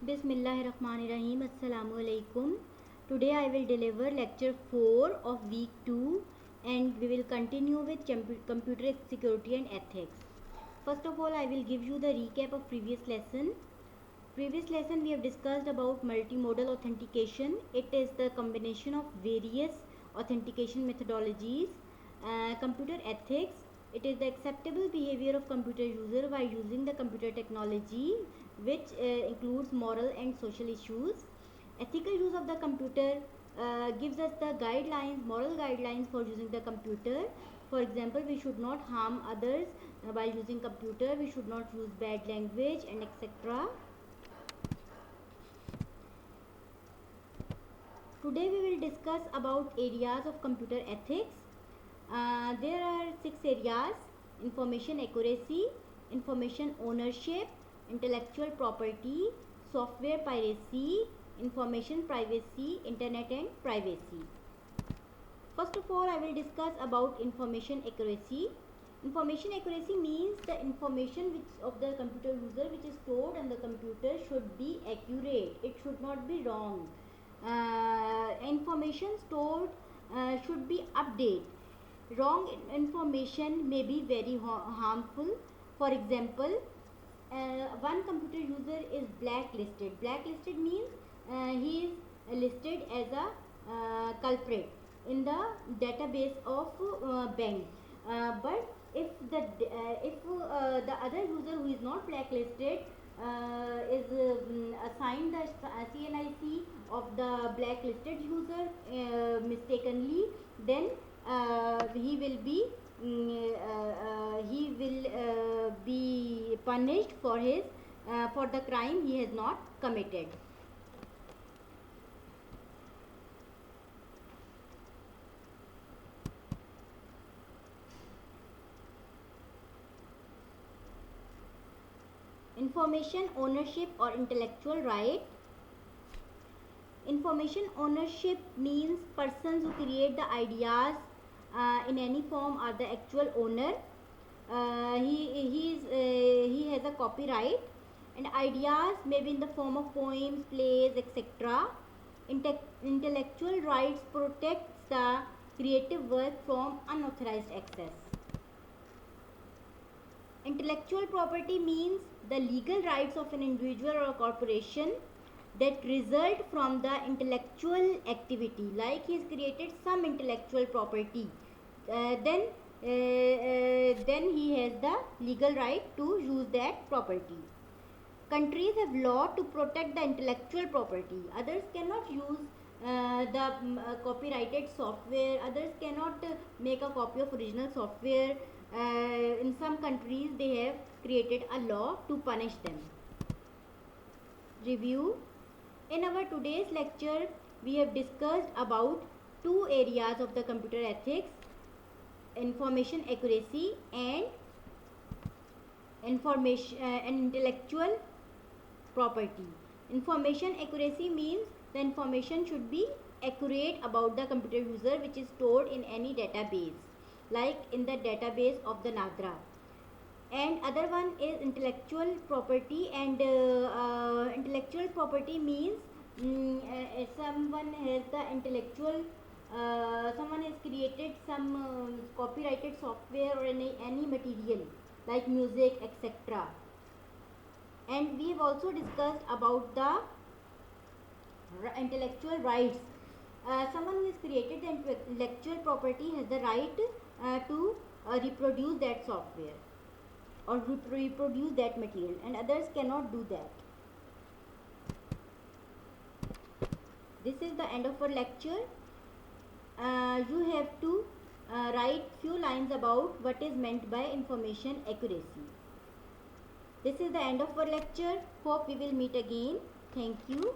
Bismillahirrahmanirrahim. Assalamualaikum. Today I will deliver lecture 4 of week 2 and we will continue with computer security and ethics. First of all, I will give you the recap of previous lesson. Previous lesson we have discussed about multimodal authentication. It is the combination of various authentication methodologies. Computer ethics. It is the acceptable behavior of computer user while using the computer technology, which includes moral and social issues. Ethical use of the computer gives us the guidelines, moral guidelines for using the computer. For example, we should not harm others while using computer. We should not use bad language and etc. Today we will discuss about areas of computer ethics. There are 6 areas: information accuracy, information ownership, intellectual property, software piracy, information privacy, internet and privacy. First of all, I will discuss about information accuracy. Information accuracy means the information of the computer user which is stored on the computer should be accurate. It should not be wrong. Information stored should be updated. Wrong information may be very harmful. For example, one computer user is blacklisted. Blacklisted means he is listed as a culprit in the database of bank. But if the other user who is not blacklisted is assigned the CNIC of the blacklisted user mistakenly, then he will be punished for the crime he has not committed. Information ownership or intellectual right. Information ownership means persons who create the ideas in any form are the actual owner. He has a copyright, and ideas may be in the form of poems, plays, etc. Intellectual rights protects the creative work from unauthorized access. Intellectual property means the legal rights of an individual or a corporation that result from the intellectual activity. Like he has created some intellectual property, then he has the legal right to use that property. Countries have law to protect the intellectual property. Others cannot use the copyrighted software. Others cannot make a copy of original software. In some countries they have created a law to punish them. Review. In our today's lecture we have discussed about 2 areas of the computer ethics: information accuracy and intellectual property. Information accuracy means the information should be accurate about the computer user which is stored in any database, like in the database of the NADRA. And other one is intellectual property, and intellectual property means someone has the intellectual someone has created some copyrighted software or any material like music, etc. And we have also discussed about the intellectual rights. Someone who has created the intellectual property has the right to reproduce that software or reproduce that material, and others cannot do that. This is the end of our lecture. You have to write few lines about what is meant by information accuracy. This is the end of our lecture. Hope we will meet again. Thank you.